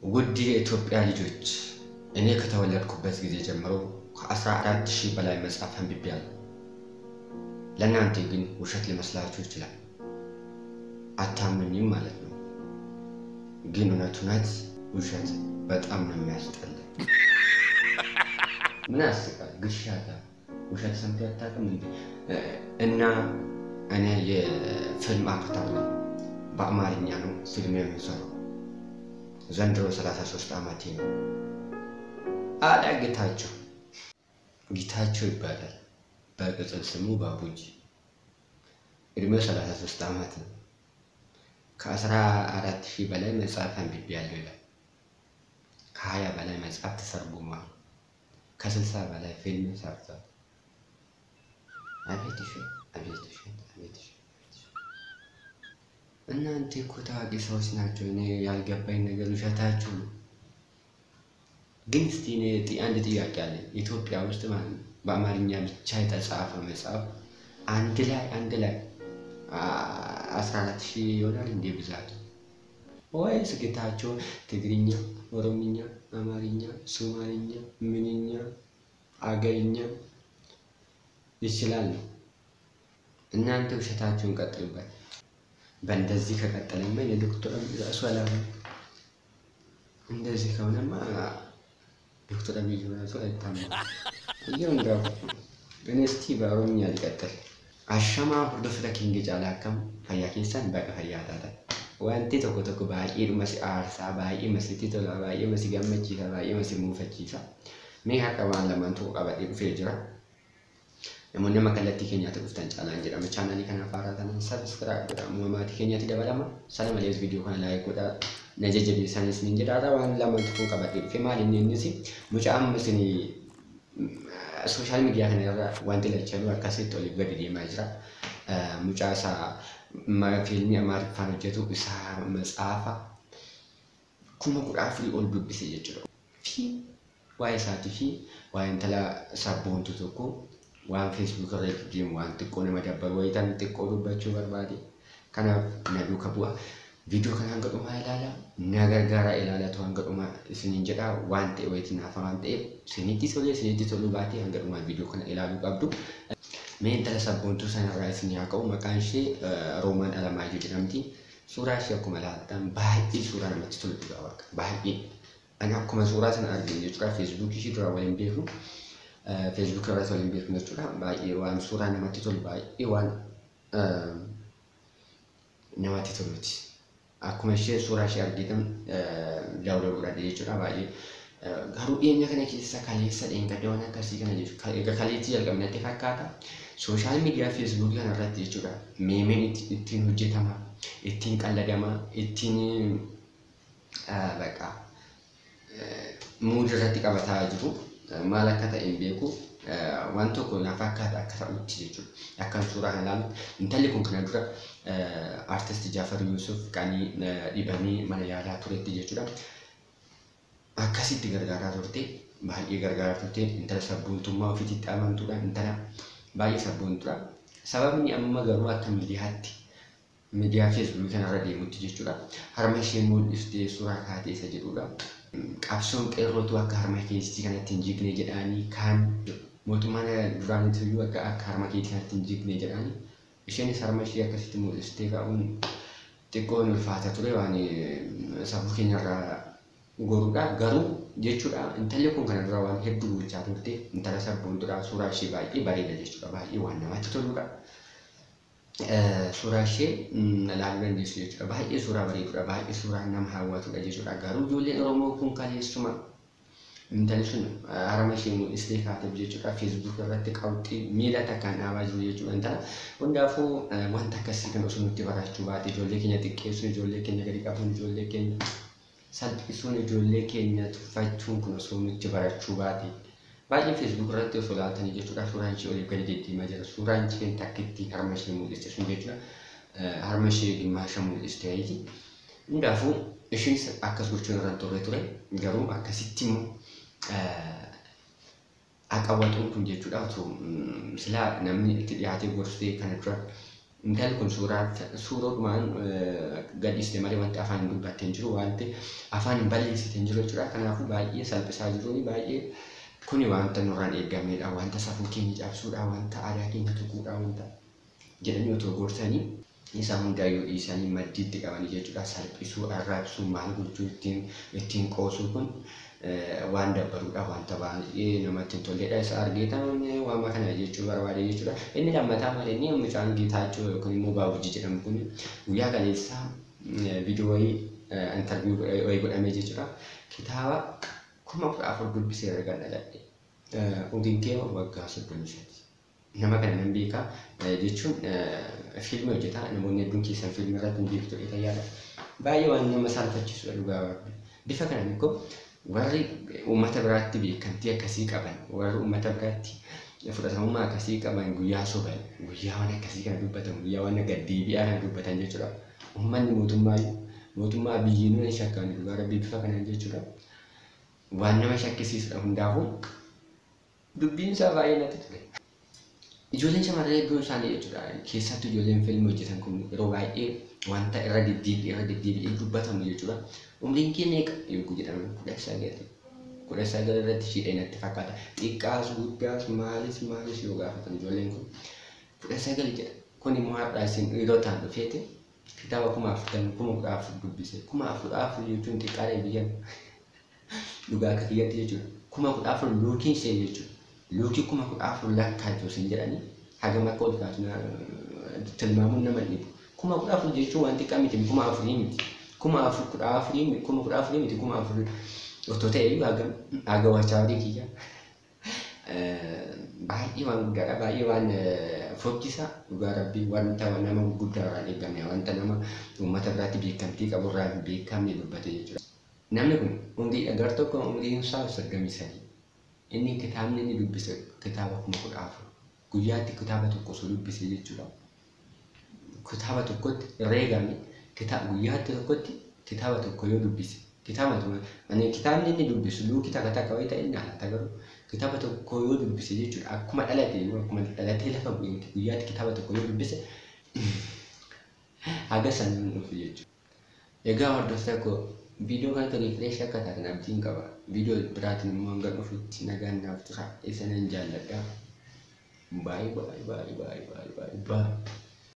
ውድ የኢትዮጵያ ልጆች እኔ ከተወለድኩበት ጊዜ ጀምሮ ከ14,000 በላይ መጽሐፍ አንብቤያለሁ። ለእናንተ ግን ውሸት ሊመስላችሁ ይችላል፣ አታምኑኝም ማለት ነው። ግን እውነት ውሸት በጣም ነው የሚያስጠላ። ምን ያስቃል? ግሻታ ውሸት ሰምተህ አታውቅም እንዴ? እና እኔ የፊልም አክተር ነኝ። በአማርኛ ነው ፊልም የምሰራው። ዘንድሮ 33 ዓመቴ ነው። ጌታቸው ይባላል። በቅጽል ስሙ ባቡጂ። እድሜው 33 ዓመት ነው። ከ14,000 በላይ መጽሐፍ አንብቤያለሁ ይላል። ከ20 በላይ መጽሐፍ ተተርጉሟል። ከ60 በላይ ፊልም ሰርቷል። አቤት እናንተ እኮ ታዋቂ ሰዎች ናቸው። እኔ ያልገባኝ ነገር ውሸታችሁ ነው። ግን እስቲ እኔ አንድ ጥያቄ አለኝ። ኢትዮጵያ ውስጥ ማለት በአማርኛ ብቻ የተጻፈ መጽሐፍ አንድ ላይ 14,000 ይሆናል እንዴ ብዛት? ወይስ ጌታቸው ትግርኛ፣ ኦሮምኛ፣ አማርኛ፣ ሶማሊኛ፣ ምንኛ፣ አገርኛ ይችላል ነው? እናንተ ውሸታችሁን ቀጥሉበት። በእንደዚህ ከቀጠለማ የዶክተር ራሱ አላማ እንደዚህ ከሆነማ ዶክተር አብይ ራሱ አይታመንም። ይሁንጋው እኔ እስቲ በኦሮምኛ ልቀጥል። አሸማ ሁርዶፍታ ኪንግ ጫላከም ፈያኪንሰን በቀፈያታታ ዋንቲ ተኮ ባይ መሲ አርሳ ባይ መሲቲ ቶላ ባይ መሲ ገመቺሳ ባይ መሲ ሙፈቺሳ ሜ ሀቀባን ለማንቱ ቀበዲ ፌጅራ namoonni makallatti keenyaatti dhuftan caalaan jedhama. Chaanalii kana faaratan subscribe godhaa. Maatii keenyatti dabalama. Sana malees viidiyoo kana like godhaa. Na jajjabeessanis ni jedhaa. Waan lamaan tokkoon qabadhee dhufe maali innis mucaa amma isin sooshaal miidiyaa kana irra wanti lachanuu akkasitti oliif gadi deemaa jira. Mucaa isaa fiilmii Amaariffaan hojjetu isaa matsaafa 10,000 ol dubbise jechuudha. Fi waa'ee isaatii fi waa'ee intala sabboontu tokko waan Facebook irratti deemu waan xiqqoo nama dabbaru wayitan xiqqoo dubbachuu barbaade. Kanaaf na duuka bu'a. Viidiyoo kana hanga dhumaa ilaala. Na gargaara ilaalatu hanga dhumaa isiniin jedha. Waan ta'e wayitiin hafa waan ta'eef isinitti toluu baatee hanga dhumaa viidiyoo kana ilaaluu qabdu. Mee intala sabboontuu sanarraa isin haa ka'u. Maqaan ishee Roomaan Alamaayyoo jedhamti. Suuraa ishee akkuma ilaaltan baay'ee suuraa namatti toltu qaba. Baay'ee ani akkuma suuraa sana arginu jechuudha. Facebook ishee dura waliin beeku. Facebook irratti waliin beeknu jechuudha. Baay'ee waan suuraa namatti tolu, baay'ee waan namatti toluti. Akkuma ishee suuraa ishee argitan daawwachuu godhadhe jechuudha. Baay'ee garuu dhiyeenya kana keessa kaleessa dheengadda waan akkasii kana jechuudha. Egaa kaleetti jalqabnatti fakkaata. Sooshaal miidiyaa Facebook kana irratti jechuudha. Meemeen ittiin hojjetama, ittiin qalladama, ittiin baqa muud irratti qabataa jiru. Maal akka ta'e beeku waan tokko na fakkaata akka ta'utti jechuudha. Akkan suuraa kana ilaalu intalli kun kana dura artist Jaafar Yusuf qanii dhibamee mana yaalaa turetti jechuudha. Akkasitti gargaaraa turte, baay'ee gargaaraa turte. Intala sabboontummaa ofiitti amantuudha. Intala baay'ee sabboontuudha. Sababni amma garuu akka miidiyaa Facebook kanarra deemutti jechuudha. Harma ishee mul'iftee suuraa kaatee isa jedhudha. Qabsoon qeerrootu akka harma keessi kanatti hin jigne jedhanii kaan mootummaan duraanitti iyyuu akka harma keessi kanatti hin jigne jedhanii isheenis harma ishee akkasitti mul'istee ka'uun xiqqoon ulfaata ture waan sabbuu keenyarraa goruudha. Garuu jechuudha intalli kun kana dura waan hedduu gochaa turte. Intala sabboontuudha. Suuraa ishee baay'ee bareeda jechuudha. Baay'ee waan namatti toluudha. Suuraa ishee ilaaluu dandeessu jechuudha. Baay'ee suuraa bareeduudha. Baay'ee suuraa nama hawwatudha jechuudha. Garuu ijoolleen Oromoo kun kaleessuma intalli sun harma ishee mul'istee kaatee jechuudha. Facebook irratti qabxii miila takkaan dhaabaa jiru jechuudha. Intala hundaafuu wanta akkasii kan osoo nutti barachuu baate ijoollee keenya xiqqeessuun, ijoollee keenya gadi qabuun, ijoollee keenya salphisuun, ijoollee keenya tuffachuun kun osoo nutti barachuu baate. Baay'ee Facebook irratti osoo ilaaltanii jechuudha. Suuraan ishee oliif gadi deddeemaa jira. Suuraan ishee takkitti harma ishee mul'iste sun jechuudha. Harma ishee gimmaasha mul'iste ayiiti. Hundaafuu isheenis akkas gochuun irraan ture. Garuu akkasitti immoo aqawwatuun kun jechuudha. Osoo silaa namni itti dhiyaatee gorsee kana dura intalli kun suuroodhumaan gadhiiste malee wanti afaan hin dubbatte hin jiru, wanti afaan hin balleessite hin jiru jechuudha. Kanaafuu baay'ee salphisaa jiruuni, baay'ee kuni wanta nurraan eegamedha, wanta safuu keenya cabsuudha, wanta aadaa keenya tuquudha, wanta jedhanii otoo gorsanii isa hundaayyuu dhiisanii maddiitti qabanii jechuudha. Salphisuu, arrabsuu, maal gochuu ittiin qoosuu kun waan dabbaruudha, wanta baay'ee namatti hin tolledha. Isa argitan waama kana jechuu barbaade jechuudha. Inni lammataa malee inni mucaan Geetaachoo yookiin immoo Baabujii jedhamu kun guyyaa kaleessaa viidiyoo interviyuu godhamee jechuudha. Kitaaba 14,000 dubbisee erga dhaladhe. Umriin kee waggaa 38. Nama kana nan beeka jechuun fiilmii hojjeta. Namoonni hedduun keessan fiilmii irratti hin beektu jedhee yaada. Baay'ee waan nama salphachiisudha dhugaa warri. Bifa kanaan immoo warri uummata biraatti beekamtii akkasii qaban, warri uummata biraatti fudhatamummaa akkasii qaban guyyaa soban, guyyaa waan akkasii kana dubbatan, guyyaa waan gaddeebi'aa kana dubbatan jechuudha. Uummanni mootummaa biyyi nuyi shakkan dhugaa rabbii bifa kanaan jechuudha. Waan nama shakkisiisudha hundaafuu dubbiin isaa baay'ee natti tole. Ijoolleen shamarree hedduun isaanii jechuudha. Keessattuu ijoolleen fiilmii hojjetan kun yeroo baay'ee wanta irra deddeebi'ee dubbatamu jechuudha. Umriin kee meeqa yoo jedhamu 19 irratti shidhee natti fakkaata. Xiqqaas guddaas maalis yoo gaafatan ijoolleen kun 19 jedha. Kun immoo har'aa isin dhiirotaan dhufeete kitaaba 10,000 dubbise. 10,000 jechuun xiqqaadha biyyan dhugaa akka kiyyatti jechuudha. 10,000 luukiin ishee jechuudha. Luukii 10,000 lakkaa'atu isin jedhanii hagam akka ol kaatu tilmaamuun nama dhibu. 10,000 jechuun waan xiqqaa miti, 4,000 miti. 4,000 miti, 4,000 otoo ta'e haga wachaarii kiyya. Baay'ee waan guddaadha, baay'ee waan fokkisa dhugaa rabbii, wanta nama guddaa irraa eegame, wanta nama uummata biraatti beekamtii qabu irraa hin beekamne dubbate jechuudha. Namni kun umrii gar tokko umriin isaa 93. Inni kitaabni inni dubbise kitaaba 10,000. Guyyaatti kitaaba tokko osoo dubbise jechuudha. Kitaaba tokkotti reegame guyyaatti tokkotti kitaaba tokko yoo dubbise kitaabni inni dubbisu luukii takka wayii ta'e inni haala garuu kitaaba tokko yoo dubbise jechuudha. Akkuma dhalatee lafa bu'eeti guyyaatti kitaaba tokko yoo dubbise haga sanaan dhufu jechuudha. Egaa hordoftoota koo viidiyoo kana refresh akka taatan abdiin qaba. Viidiyoo biraatiin immoo hanga dhufutti nagaan naaf tura. Isinan jaalladha. Bye.